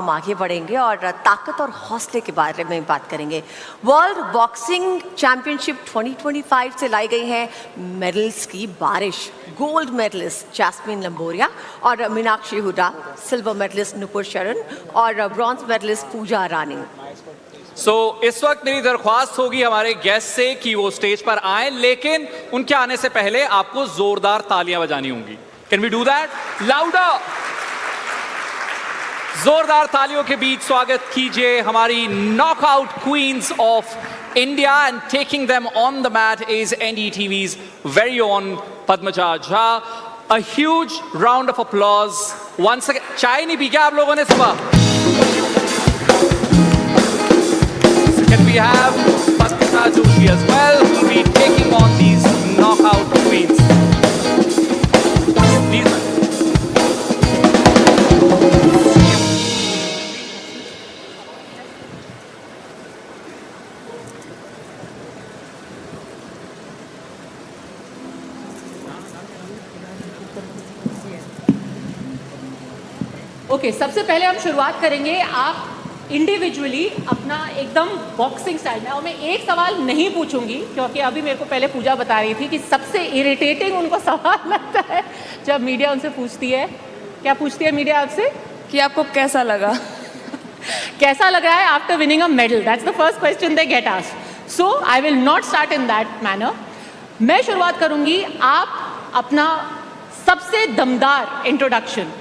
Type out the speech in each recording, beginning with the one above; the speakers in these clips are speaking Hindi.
हम आगे बढ़ेंगे और ताकत और हौसले के बारे में बात करेंगे। वर्ल्ड बॉक्सिंग चैंपियनशिप 2025 से लाई गई है मेडल्स की बारिश। गोल्ड मेडलिस्ट जैस्मिन लंबोरिया और मीनाक्षी हुडा, सिल्वर मेडलिस्ट नुपुर शरण और ब्रॉन्ज मेडलिस्ट पूजा रानी। इस वक्त मेरी दरख्वास्त होगी हमारे गेस्ट से कि वो स्टेज पर आए, लेकिन उनके आने से पहले आपको जोरदार तालियां बजानी होंगी। Can we do that? Louder! जोरदार तालियों के बीच स्वागत कीजिए हमारी knockout queens of India, and taking them on the mat is NDTV's very own Padmaja Jha. A huge round of applause once again. चाय नहीं पी क्या आप लोगों ने सुबह? Can we have Padmita Joshi as well, who will be taking on these knockout queens? Please. Okay, सबसे पहले हम शुरुआत करेंगे आप इंडिविजुअली अपना एकदम बॉक्सिंग स्टाइल में। और मैं एक सवाल नहीं पूछूंगी क्योंकि अभी मेरे को पहले पूजा बता रही थी कि सबसे इरिटेटिंग उनको सवाल लगता है जब मीडिया उनसे पूछती है। क्या पूछती है मीडिया आपसे? कि आपको कैसा लगा? कैसा लग रहा है after winning a medal? That's the first question they get asked. So I will not start in that manner. मैं शुरुआत करूंगी, आप अपना सबसे दमदार इंट्रोडक्शन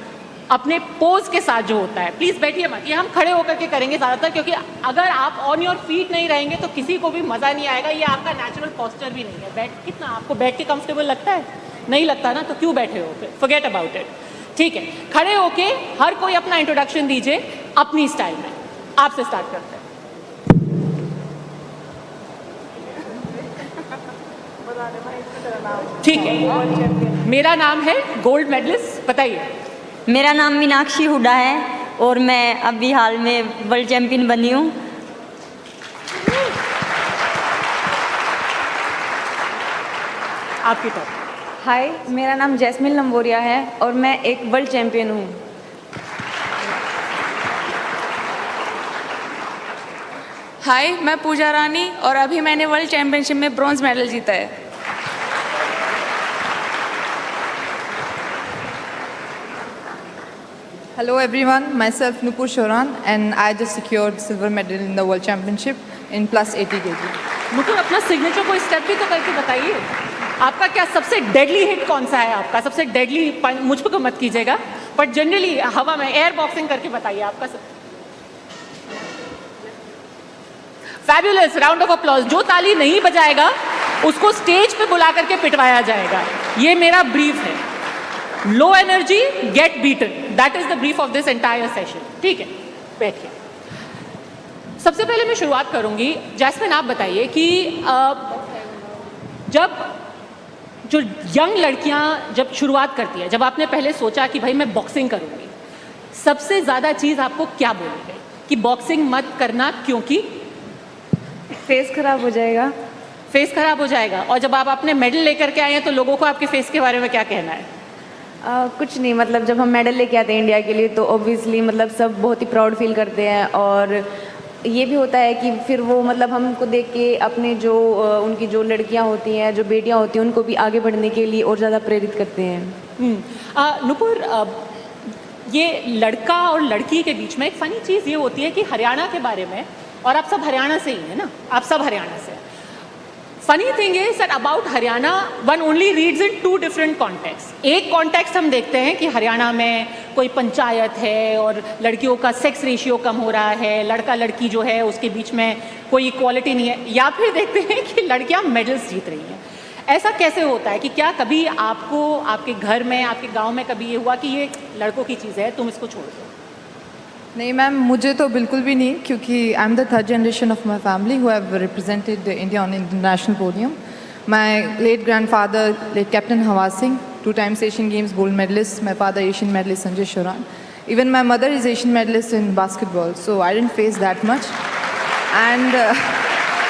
अपने पोज के साथ जो होता है, प्लीज बैठिए मत, ये हम खड़े होकर के करेंगे ज़्यादातर, क्योंकि अगर आप ऑन योर फीट नहीं रहेंगे तो किसी को भी मज़ा नहीं आएगा। ये आपका नेचुरल पोस्चर भी नहीं है। बैठ कितना आपको बैठ के कंफर्टेबल लगता है? नहीं लगता ना, तो क्यों बैठे हो फिर? Forget about it. ठीक है, खड़े होके हर कोई अपना इंट्रोडक्शन दीजिए अपनी स्टाइल में। आपसे स्टार्ट करते हैं। ठीक है, मेरा नाम है गोल्ड मेडलिस्ट, बताइए। मेरा नाम मीनाक्षी हुडा है और मैं अभी हाल में वर्ल्ड चैंपियन बनी हूँ। आपकी तरफ। हाय, मेरा नाम जैस्मिन लंबोरिया है और मैं एक वर्ल्ड चैंपियन हूँ। हाय, मैं पूजा रानी और अभी मैंने वर्ल्ड चैंपियनशिप में ब्रॉन्ज मेडल जीता है। Hello everyone, myself Nupur Shoran and I just secured silver medal in the World Championship in plus 80 kg. Nupur, अपना सिग्नेचर कोई स्टेप भी तो करके बताइए। आपका क्या सबसे डेडली हिट कौन सा है? आपका सबसे डेडली, मुझ पर मत कीजिएगा, बट जनरली हवा में एयर बॉक्सिंग करके बताइए आपका। Fabulous, round of applause. जो ताली नहीं बजाएगा उसको स्टेज पे बुला करके पिटवाया जाएगा। ये मेरा ब्रीफ है। Low energy get beaten, that is the brief of this entire session. ठीक है, बैठिए। सबसे पहले मैं शुरुआत करूंगी, जैस्मिन आप बताइए कि जब जो यंग लड़कियां जब शुरुआत करती है, जब आपने पहले सोचा कि भाई मैं बॉक्सिंग करूंगी, सबसे ज़्यादा चीज़ आपको क्या बोली गई कि बॉक्सिंग मत करना क्योंकि फेस खराब हो जाएगा? फेस खराब हो जाएगा। और जब आप अपने मेडल लेकर के आए हैं तो लोगों को आपके फेस के बारे में क्या कहना है? कुछ नहीं, मतलब जब हम मेडल लेके आते हैं इंडिया के लिए तो ऑब्वियसली मतलब सब बहुत ही प्राउड फील करते हैं। और ये भी होता है कि फिर वो मतलब हमको देख के अपने जो उनकी जो लड़कियां होती हैं, जो बेटियां होती हैं, उनको भी आगे बढ़ने के लिए और ज़्यादा प्रेरित करते हैं। नुपुर, ये लड़का और लड़की के बीच में एक फ़नी चीज़ ये होती है कि हरियाणा के बारे में, और आप सब हरियाणा से ही हैं ना, आप सब हरियाणा से। Funny thing is that about Haryana one only reads in two different context. एक कॉन्टेक्स्ट हम देखते हैं कि हरियाणा में कोई पंचायत है और लड़कियों का सेक्स रेशियो कम हो रहा है, लड़का लड़की जो है उसके बीच में कोई इक्वालिटी नहीं है, या फिर देखते हैं कि लड़कियां मेडल्स जीत रही हैं। ऐसा कैसे होता है? कि क्या कभी आपको आपके घर में, आपके गांव में कभी ये हुआ कि ये लड़कों की चीज़ है, तुम इसको छोड़ दो? नहीं मैम, मुझे तो बिल्कुल भी नहीं, क्योंकि I am the third generation of my family who have represented India on international podium. My late grandfather, late captain Hawa Singh, 2 times Asian Games gold medalist. My father Asian medalist Sanjay Shoran. Even my mother is Asian medalist in basketball, so I didn't face that much. And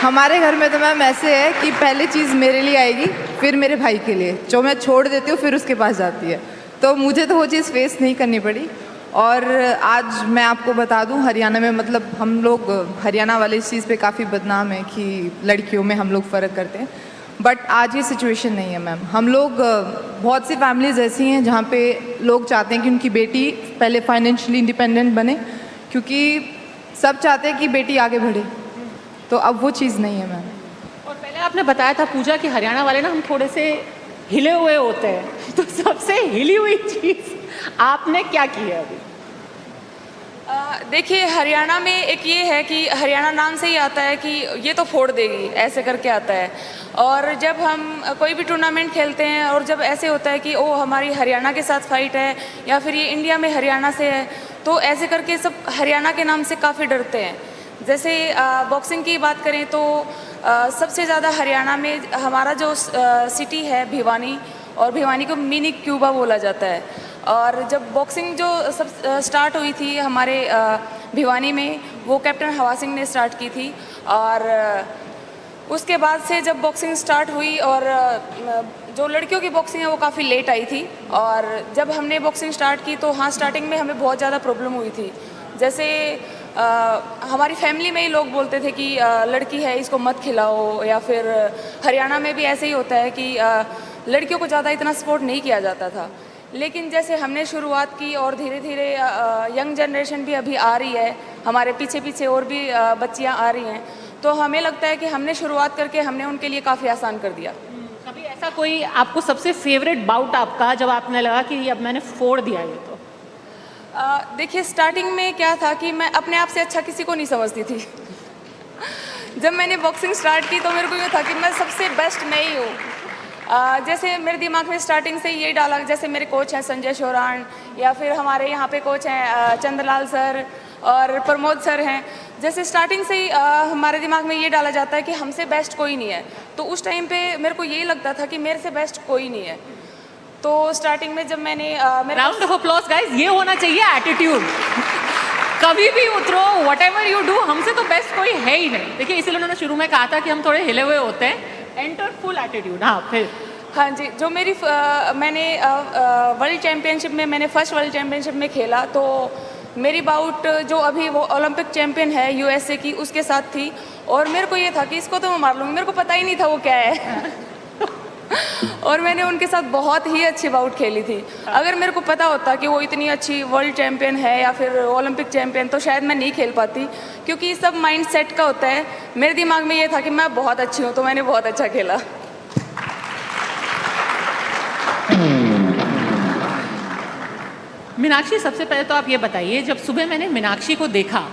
हमारे घर में तो मैम ऐसे है कि पहले चीज़ मेरे लिए आएगी, फिर मेरे भाई के लिए, जो मैं छोड़ देती हूँ फिर उसके पास जाती है। तो मुझे तो वो चीज़ फेस नहीं करनी पड़ी। और आज मैं आपको बता दूं, हरियाणा में मतलब हम लोग हरियाणा वाले इस चीज़ पे काफ़ी बदनाम है कि लड़कियों में हम लोग फ़र्क करते हैं, बट आज ये सिचुएशन नहीं है मैम। हम लोग बहुत सी फैमिलीज़ ऐसी हैं जहाँ पे लोग चाहते हैं कि उनकी बेटी पहले फाइनेंशियली इंडिपेंडेंट बने, क्योंकि सब चाहते हैं कि बेटी आगे बढ़े, तो अब वो चीज़ नहीं है मैम। और पहले आपने बताया था पूजा कि हरियाणा वाले ना हम थोड़े से हिले हुए होते हैं, तो सबसे हिली हुई चीज़ आपने क्या की है अभी? देखिए, हरियाणा में एक ये है कि हरियाणा नाम से ही आता है कि ये तो फोड़ देगी, ऐसे करके आता है। और जब हम कोई भी टूर्नामेंट खेलते हैं और जब ऐसे होता है कि ओ हमारी हरियाणा के साथ फाइट है या फिर ये इंडिया में हरियाणा से है, तो ऐसे करके सब हरियाणा के नाम से काफ़ी डरते हैं। जैसे बॉक्सिंग की बात करें तो सबसे ज़्यादा हरियाणा में हमारा जो सिटी है भिवानी, और भिवानी को मिनी क्यूबा बोला जाता है। और जब बॉक्सिंग जो सब स्टार्ट हुई थी हमारे भिवानी में, वो कैप्टन हवा सिंह ने स्टार्ट की थी। और उसके बाद से जब बॉक्सिंग स्टार्ट हुई और जो लड़कियों की बॉक्सिंग है वो काफ़ी लेट आई थी। और जब हमने बॉक्सिंग स्टार्ट की तो हाँ, स्टार्टिंग में हमें बहुत ज़्यादा प्रॉब्लम हुई थी। जैसे हमारी फैमिली में ही लोग बोलते थे कि लड़की है इसको मत खिलाओ, या फिर हरियाणा में भी ऐसे ही होता है कि लड़कियों को ज़्यादा इतना सपोर्ट नहीं किया जाता था। लेकिन जैसे हमने शुरुआत की और धीरे धीरे यंग जनरेशन भी अभी आ रही है, हमारे पीछे पीछे और भी बच्चियां आ रही हैं, तो हमें लगता है कि हमने शुरुआत करके हमने उनके लिए काफ़ी आसान कर दिया। कभी ऐसा कोई आपको सबसे फेवरेट बाउट आपका जब आपने लगा कि अब मैंने फोड़ दिया ये? तो देखिए, स्टार्टिंग में क्या था कि मैं अपने आप से अच्छा किसी को नहीं समझती थी। जब मैंने बॉक्सिंग स्टार्ट की तो मेरे को ये था कि मैं सबसे बेस्ट मैं ही हूँ। जैसे मेरे दिमाग में स्टार्टिंग से ये डाला, जैसे मेरे कोच हैं संजय शोरान, या फिर हमारे यहाँ पे कोच हैं चंद्रलाल सर और प्रमोद सर हैं। जैसे स्टार्टिंग से ही हमारे दिमाग में ये डाला जाता है कि हमसे बेस्ट कोई नहीं है, तो उस टाइम पे मेरे को यही लगता था कि मेरे से बेस्ट कोई नहीं है। तो स्टार्टिंग में जब मैंने राउंड ऑफ अप्लॉज गाइस, ये होना चाहिए एटीट्यूड। कभी भी उतरो, व्हाटएवर यू डू, हमसे तो बेस्ट कोई है ही नहीं। देखिए, इसीलिए उन्होंने शुरू में कहा था कि हम थोड़े हिले हुए होते हैं। Enter full attitude. हाँ, फिर हाँ जी, जो मेरी मैंने वर्ल्ड चैम्पियनशिप में, मैंने फर्स्ट वर्ल्ड चैम्पियनशिप में खेला, तो मेरी बाउट जो अभी वो ओलंपिक चैम्पियन है यूएसए की, उसके साथ थी। और मेरे को ये था कि इसको तो मैं मार लूँगी, मेरे को पता ही नहीं था वो क्या है। और मैंने उनके साथ बहुत ही अच्छी बाउट खेली थी। अगर मेरे को पता होता कि वो इतनी अच्छी वर्ल्ड चैम्पियन है या फिर ओलंपिक चैम्पियन, तो शायद मैं नहीं खेल पाती, क्योंकि सब माइंड सेट का होता है। मेरे दिमाग में ये था कि मैं बहुत अच्छी हूँ, तो मैंने बहुत अच्छा खेला। मीनाक्षी, सबसे पहले तो आप ये बताइए, जब सुबह मैंने मीनाक्षी को देखा,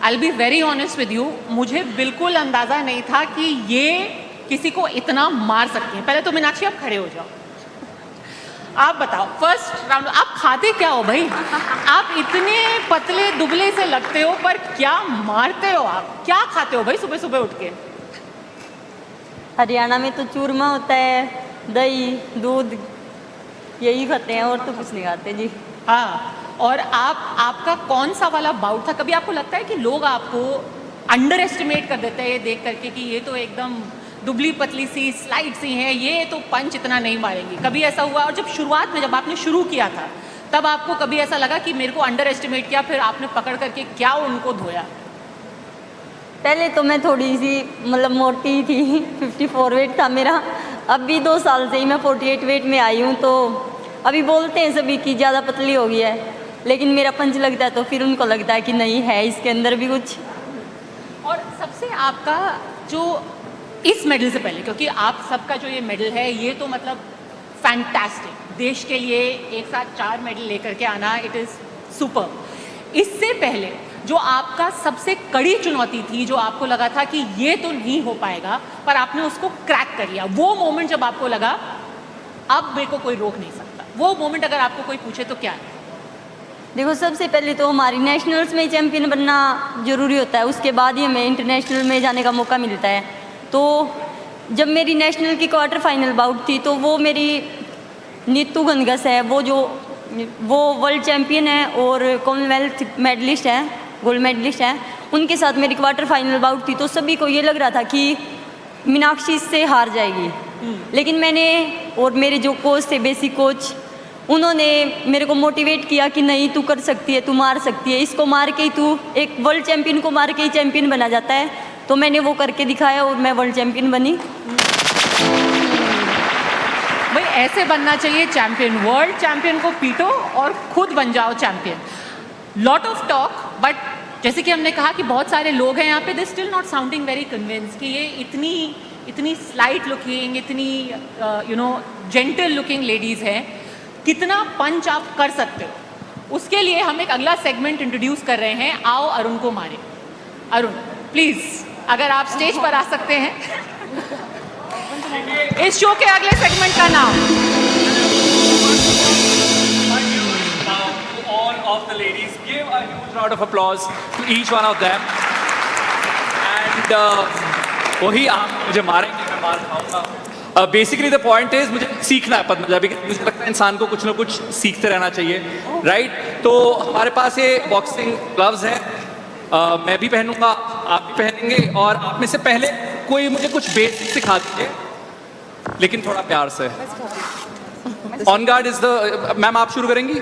आई will be very honest with you, मुझे बिल्कुल अंदाज़ा नहीं था कि ये किसी को इतना मार सकती हैं। पहले तो मीनाक्षी आप खड़े हो जाओ, आप बताओ फर्स्ट राउंड आप खाते क्या हो भाई? आप इतने पतले दुबले से लगते हो, पर क्या मारते हो आप? क्या खाते हो भाई सुबह सुबह उठ के? हरियाणा में तो चूरमा होता है, दही दूध यही खाते हैं, और तो कुछ नहीं खाते जी। हाँ, और आपका कौन सा वाला बाउट था? कभी आपको लगता है कि लोग आपको अंडर एस्टिमेट कर देते हैं ये देख करके कि ये तो एकदम दुबली पतली सी स्लाइड सी है, ये तो पंच इतना नहीं मारेंगी? कभी ऐसा हुआ? और जब शुरुआत में जब आपने शुरू किया था, तब आपको कभी ऐसा लगा कि मेरे को अंडर एस्टिमेट किया, फिर आपने पकड़ करके क्या उनको धोया? पहले तो मैं थोड़ी सी मतलब मोटी थी, 54 वेट था मेरा। अब भी 2 साल से ही मैं 48 वेट में आई हूँ, तो अभी बोलते हैं सभी कि ज़्यादा पतली हो गई है, लेकिन मेरा पंच लगता है तो फिर उनको लगता है कि नहीं है इसके अंदर भी कुछ। और सबसे आपका जो इस मेडल से पहले, क्योंकि आप सबका जो ये मेडल है ये तो मतलब फैंटास्टिक, देश के लिए एक साथ 4 मेडल लेकर के आना, इट इज़ सुपर। इससे पहले जो आपका सबसे कड़ी चुनौती थी, जो आपको लगा था कि ये तो नहीं हो पाएगा, पर आपने उसको क्रैक कर लिया, वो मोमेंट जब आपको लगा अब मेरे को कोई रोक नहीं सकता, वो मोमेंट अगर आपको कोई पूछे तो क्या है? देखो, सबसे पहले तो हमारी नेशनल्स में चैम्पियन बनना ज़रूरी होता है, उसके बाद ही हमें इंटरनेशनल में जाने का मौका मिलता है। तो जब मेरी नेशनल की क्वार्टर फाइनल बाउट थी, तो वो मेरी नीतू गंगस है, वो वर्ल्ड चैम्पियन है और कॉमनवेल्थ मेडलिस्ट है, गोल्ड मेडलिस्ट है, उनके साथ मेरी क्वार्टर फाइनल बाउट थी। तो सभी को ये लग रहा था कि मीनाक्षी इससे हार जाएगी, लेकिन मैंने और मेरे जो कोच थे, बेसिक कोच, उन्होंने मेरे को मोटिवेट किया कि नहीं तू कर सकती है, तू मार सकती है, इसको मार के ही तू एक वर्ल्ड चैम्पियन को मार के ही चैम्पियन बना जाता है। तो मैंने वो करके दिखाया और मैं वर्ल्ड चैम्पियन बनी। भाई ऐसे बनना चाहिए चैंपियन, वर्ल्ड चैंपियन को पीटो और खुद बन जाओ champion. Lot of talk, but जैसे कि हमने कहा कि बहुत सारे लोग हैं यहाँ पे, they still not sounding very convince कि ये इतनी स्लाइट लुकिंग, इतनी जेंटल लुकिंग लेडीज़ हैं, कितना पंच आप कर सकते हो। उसके लिए हम एक अगला सेगमेंट इंट्रोड्यूस कर रहे हैं, आओ अरुण को मारे। अरुण प्लीज़ अगर आप स्टेज पर आ सकते हैं। इस शो के अगले सेगमेंट का नाम all of the ladies, give a huge round of applause to each one of them. And वही आप मुझे मारेंगे, मैं मार खाऊंगा। बेसिकली द पॉइंट इज मुझे सीखना है पद्मजा, बिकॉज़ मुझे लगता है इंसान को कुछ ना कुछ सीखते रहना चाहिए, राइट? तो हमारे पास ये बॉक्सिंग ग्लव्स हैं, मैं भी पहनूंगा, आप भी पहनेंगे, और आप में से पहले कोई मुझे कुछ बेसिक सिखा दीजिए, लेकिन थोड़ा प्यार से। On guard is the ma'am, आप शुरू करेंगी?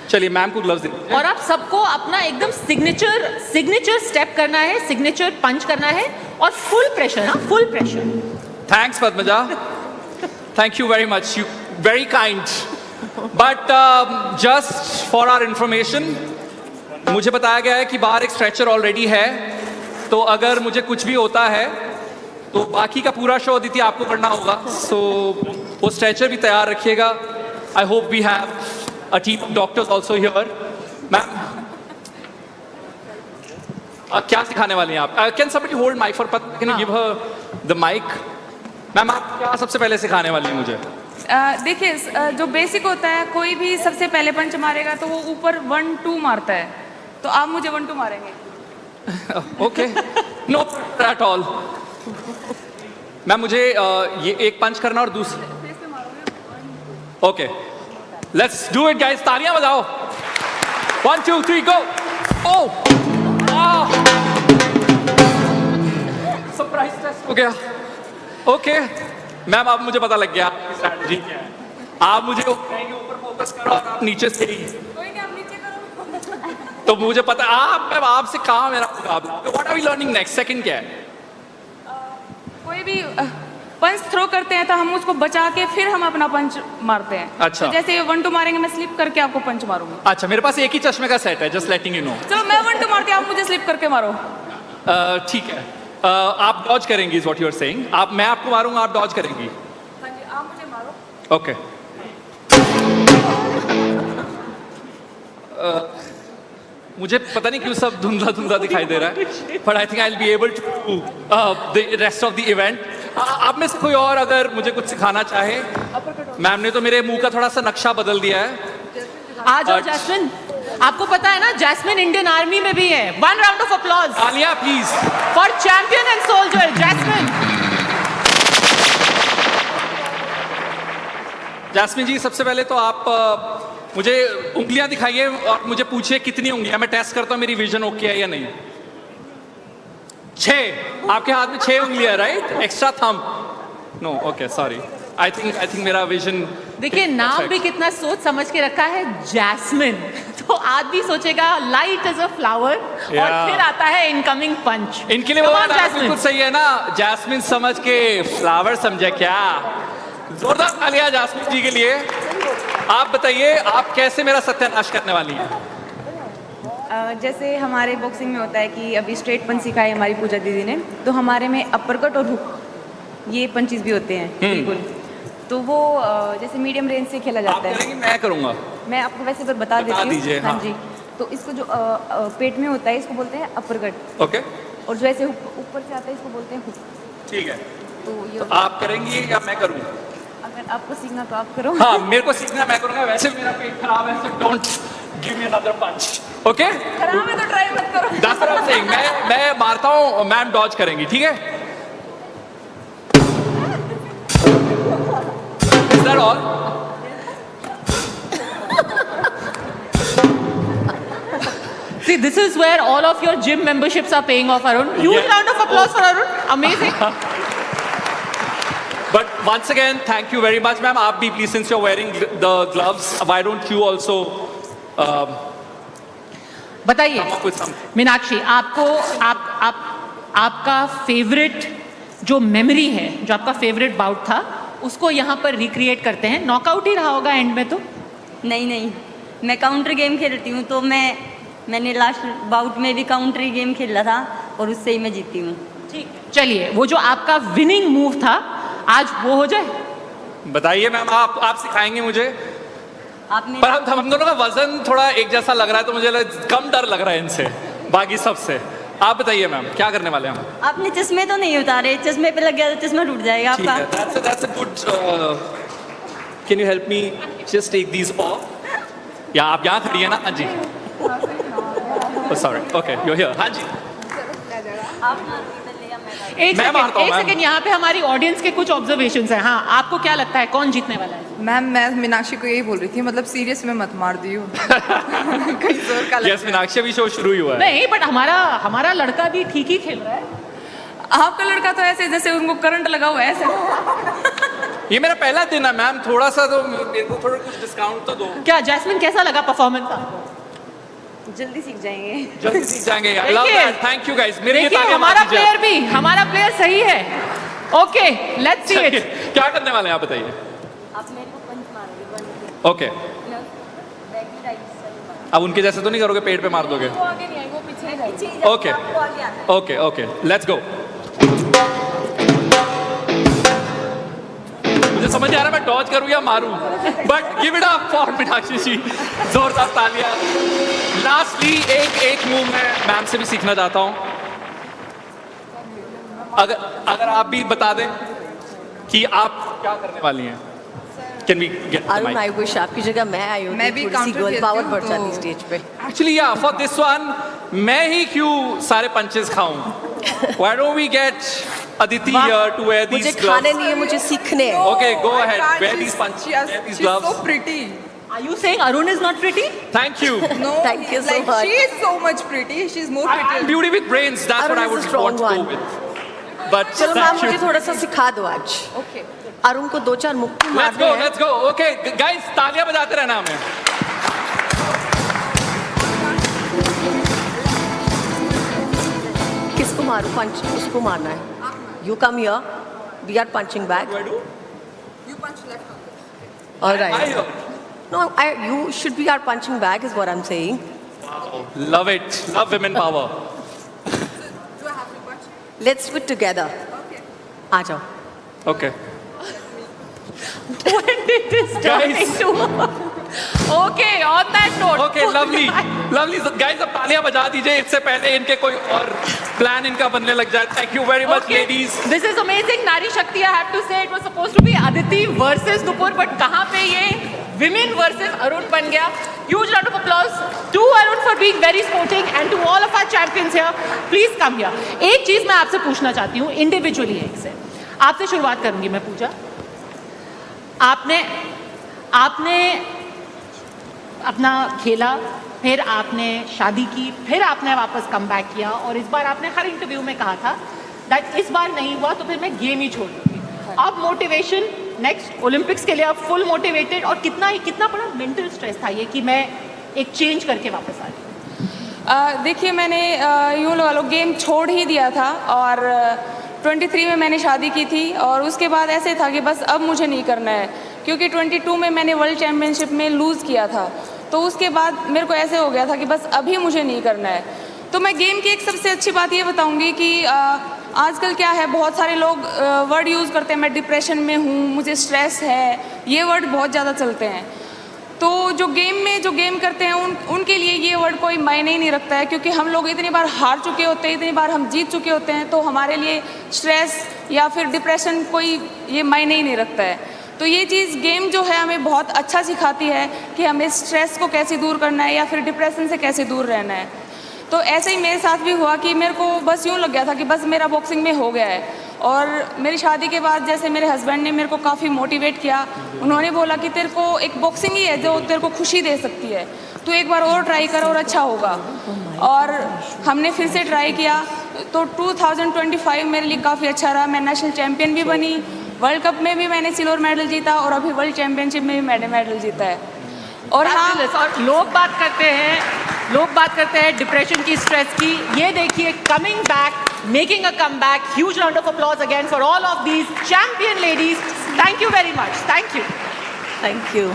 चलिए मैम को ग्लव्स दीजिए। और आप सबको अपना एकदम सिग्नेचर स्टेप करना है, सिग्नेचर पंच करना है और फुल प्रेशर। हाँ, full pressure. Thanks Padmaja, thank you very much, you very kind. But just for our information, मुझे बताया गया है कि बाहर एक स्ट्रेचर ऑलरेडी है, तो अगर मुझे कुछ भी होता है तो बाकी का पूरा शो अदिति आपको करना होगा। सो वो स्ट्रेचर भी तैयार रखिएगा। I hope we have a team of doctors also here. Ma'am, क्या सिखाने वाली हैं आप? Can somebody hold mic for Padma? Can you give her the mic? Ma'am आप क्या सबसे पहले सिखाने वाली हैं मुझे? देखिए, जो बेसिक होता है, कोई भी सबसे पहले पंच मारेगा तो वो ऊपर 1-2 मारता है, तो आप मुझे 1-2 मारेंगे। Okay, no at all. Ma'am मुझे ये एक पंच करना और दूसरा, okay, let's do it guys, तालियां बजाओ। 1 2 3 गो। ओह, सरप्राइज टेस्ट हो गया। ओके मैम, अब मुझे पता लग गया स्ट्रैटेजी क्या है। आप मुझे ऊपर फोकस करो और आप नीचे से ही। कोई नहीं, आप नीचे करो। तो मुझे पता, आप मैम आपसे कहाँ मेरा मुकाबला। What are we learning next? Second क्या है? कोई भी पंच थ्रो करते हैं तो हम उसको बचा के फिर हम अपना पंच मारते हैं। अच्छा। तो जैसे 1-2 मारेंगे, मैं स्लिप करके आपको पंच मारूंगी। अच्छा, मेरे पास एक ही चश्मे का सेट है, जस्ट लेटिंग यू नो। चलो मैं 1-2 मारती हूँ, आप मुझे स्लिप करके मारो। ठीक है, आप डॉज करेंगी, is what you are saying. आप, मैं आपको मारूंगा, आप डॉज करेंगी। हाँ जी, आप मुझे मारो। ओके। मुझे पता नहीं क्यों सब धुंधला धुंधला दिखाई दे रहा है, but I think I will be able to the rest of the event. आप में से कोई और अगर मुझे कुछ सिखाना चाहे? मैम ने तो मेरे मुंह का थोड़ा सा नक्शा बदल दिया है। आ जाओ जैस्मिन, आपको पता है ना जैस्मिन इंडियन आर्मी में भी है। 1 round of applause Alia please for champion and soldier Jasmine. Jasmine ji, सबसे पहले तो आप मुझे उंगलियां दिखाइए और मुझे पूछिए कितनी उंगलियां। मैं टेस्ट करता हूं मेरी विजन ओके है या नहीं। 6, आपके हाथ में 6 उंगलियां, right? Extra thumb? No, okay, sorry. I think मेरा विजन। देखिए नाम भी कितना सोच समझ के रखा है, जैस्मिन। तो आदमी सोचेगा लाइट एज अ फ्लावर और फिर आता है इनकमिंग पंच। इनके लिए वो बिल्कुल सही है ना, जैस्मिन समझ के फ्लावर समझे क्या? जोरदार तालियां जैस्मिन जी के लिए। आप बताइए, आप कैसे मेरा सत्यानाश करने वाली हैं? जैसे हमारे बॉक्सिंग में होता है कि अभी स्ट्रेट पंच सिखाई हमारी पूजा दीदी ने, तो हमारे में अपर कट और हुक ये पंचेस भी होते हैं बिल्कुल। तो वो जैसे मीडियम रेंज से खेला जाता है। मैं करूंगा, मैं आपको वैसे पर बता देती हूँ। हाँ जी, तो इसको जो पेट में होता है इसको बोलते हैं अपर कट, ओके, और जो ऐसे ऊपर से आता है इसको बोलते हैं हुक। ठीक है। तो ये तो आप करेंगी या मैं करूँ? अगर आपको सीखना तो आप करो। हाँ, मेरे को सीखना, मैं करूंगा। वैसे मेरा पेट खराब है, so don't give me another punch, okay? खराब है तो ट्राई मत करो। That's what I'm saying. मैं मारता हूँ, मैम डॉज करेंगी, ठीक है? Is that all? See, this is where all of your gym memberships are paying off, Arun. Huge round of applause for Arun. Amazing. But once again, thank you very much, ma'am. आप भी please, since you're wearing the gloves, why don't you also बताइए come up with some? Meenakshi, आपको आपका फेवरेट जो मेमोरी है, जो आपका फेवरेट बाउट था, उसको यहाँ पर रिक्रिएट करते हैं. नॉकआउट ही रहा होगा एंड में तो? नहीं, मैं काउंटर गेम खेलती हूँ, तो मैंने लास्ट बाउट में भी काउंटर गेम खेला था और उससे ही मैं जीती हूँ. ठीक, चलिए, वो जो आपका विनिंग मूव था, आज वो हो जाए. बताइए मैम, आप सिखाएंगे मुझे. आपने पर हम दोनों का वजन थोड़ा एक जैसा लग रहा है, तो मुझे कम डर लग रहा है इनसे, बाकी सबसे. आप बताइए मैम, क्या करने वाले हैं हम? आपने चश्मे तो नहीं उतारे, चश्मे पे लग गया तो चश्मा टूट जाएगा ठीक आपका. है, that's a good. Can you help me just take these off? या आप यहाँ खड़ी है ना? हाँ जी. Sorry. Okay, you're here. हाँ जी. एक मैं मारता हूँ, मैम. सेकंड, यहाँ पे हमारी ऑडियंस के कुछ ऑब्जर्वेशंस हैं. हाँ, आपको क्या लगता है कौन जीतने वाला है? मैम मैं मीनाक्षी को यही बोल रही थी, मतलब सीरियस में मत मार दियो. कहीं जोर का Yes, मीनाक्षी अभी शो शुरू ही हुआ है. नहीं, बट हमारा लड़का भी ठीक ही खेल रहा है. आपका लड़का तो ऐसे जैसे उनको करंट लगा हुआ है ऐसे. ये मेरा पहला दिन है मैम, थोड़ा सा तो मेरे को थोड़ा कुछ डिस्काउंट तो दो. क्या जैस्मिन, कैसा लगा परफॉर्मेंस आपको? जल्दी सीख जाएंगे. जल्दी सीख जाएंगे. I love देखिए, that. Thank you guys. मेरे लिए देखिए, तालियां हमारा मार दीजिए. Player okay, let's see it. क्या करने वाले हैं आप बताइए. आप मेरे को पंच मारोगे. ओके, अब उनके जैसे तो नहीं करोगे, पेट पे मार दोगे. वो आगे नहीं आई, वो पीछे ही Okay. आपको आगे आना है. Okay okay, let's go. मुझे समझ नहीं आ रहा मैं डॉज करूं या मारूं, but give it up for Meenakshi ji. जोरदार तालियां. लास्टली एक मूव मैं मैम से भी सीखना चाहता हूं. अगर आप भी बता दें कि आप क्या करने वाली हैं. Can we get the Arun, mic? I wish आपकी जगह मैं आई होती, मैं भी थोड़ी सी counter गर्ल खेलती पावर हूँ, बढ़ तो- जाती स्टेज पे. Actually, yeah, for this one, मैं ही क्यों सारे पंचेस खाऊं? Why don't we get Aditi here to wear मुझे these खाने gloves? नहीं है, मुझे सीखने हैं. Okay, go ahead. Wear these punches. Wear these She's gloves. so pretty. Are you saying Arun is not pretty? Thank you. No, Thank you so like much. she is so much pretty. She's more I'm pretty. beauty with brains. That's Arun what I is a would strong want to go one. with. But चलो मैम, thank मुझे you. थोड़ा सा सिखा दो आज. Okay. अरुण को 2-4 मुक्के Let's मारने go. हैं. Let's go. Okay, guys, तालियां बजाते रहना हमें. किसको मारूं? पंच उसको मारना है. You come here. We are punching back. What do I do? You punch left on this. All right. I heard. No, you should be our punching bag is what I'm saying. Love it. Love women power. Do I have to punch? Let's do it together. Okay. आ जाओ. Okay. When did this turn Guys. into? Okay, on that note. Okay, lovely. Lovely. So, guys, अब तालियां बजा दीजिए इससे पहले इनके कोई और प्लान इनका बनने लग जाए. Thank you very much, Okay. ladies. This is amazing. Nari Shakti, I have to say, it was supposed to be Aditi versus Nupur, but कहाँ पे ये women versus Arun बन गया? Huge round of applause to Arun for being very sporting and to all of our champions here. Please come here. एक चीज मैं आपसे पूछना चाहती हूँ individually एक से. आपसे शुरुआत करूंगी मैं, पूजा. आपने अपना खेला, फिर आपने शादी की, फिर आपने वापस कम बैक किया, और इस बार आपने हर इंटरव्यू में कहा था दैट इस बार नहीं हुआ तो फिर मैं गेम ही छोड़ दूंगी. अब मोटिवेशन नेक्स्ट ओलंपिक्स के लिए आप फुल मोटिवेटेड, और कितना बड़ा मेंटल स्ट्रेस था ये कि मैं एक चेंज करके वापस आ रही. देखिए, मैंने यूँ लगा लो गेम छोड़ ही दिया था, और 23 में मैंने शादी की थी, और उसके बाद ऐसे था कि बस अब मुझे नहीं करना है, क्योंकि 22 में मैंने वर्ल्ड चैम्पियनशिप में लूज़ किया था. तो उसके बाद मेरे को ऐसे हो गया था कि बस अभी मुझे नहीं करना है. तो मैं गेम की एक सबसे अच्छी बात ये बताऊंगी कि आजकल क्या है, बहुत सारे लोग वर्ड यूज़ करते हैं, मैं डिप्रेशन में हूँ, मुझे स्ट्रेस है, ये वर्ड बहुत ज़्यादा चलते हैं. तो जो गेम करते हैं उनके लिए ये वर्ड कोई मायने ही नहीं रखता है, क्योंकि हम लोग इतनी बार हार चुके होते हैं, इतनी बार हम जीत चुके होते हैं, तो हमारे लिए स्ट्रेस या फिर डिप्रेशन कोई ये मायने ही नहीं रखता है. तो ये चीज़ गेम जो है हमें बहुत अच्छा सिखाती है कि हमें स्ट्रेस को कैसे दूर करना है या फिर डिप्रेशन से कैसे दूर रहना है. तो ऐसे ही मेरे साथ भी हुआ कि मेरे को बस यूँ लग गया था कि बस मेरा बॉक्सिंग में हो गया है. और मेरी शादी के बाद जैसे मेरे हस्बैंड ने मेरे को काफ़ी मोटिवेट किया. उन्होंने बोला कि तेरे को एक बॉक्सिंग ही है जो तेरे को खुशी दे सकती है, तो एक बार और ट्राई कर और अच्छा होगा. और हमने फिर से ट्राई किया, तो 2025 मेरे लिए काफ़ी अच्छा रहा. मैं नेशनल चैम्पियन भी बनी, वर्ल्ड कप में भी मैंने सिल्वर मेडल जीता और अभी वर्ल्ड चैम्पियनशिप में भी मैंने मेडल जीता है। और हाँ, Fabulous. और लोग बात करते हैं डिप्रेशन की, स्ट्रेस की। ये देखिए, coming back, making a comeback, huge round of applause again for all of these champion ladies. Thank you very much, thank you. Thank you.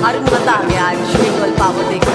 Arun बता गया आज विजुअल पावर देख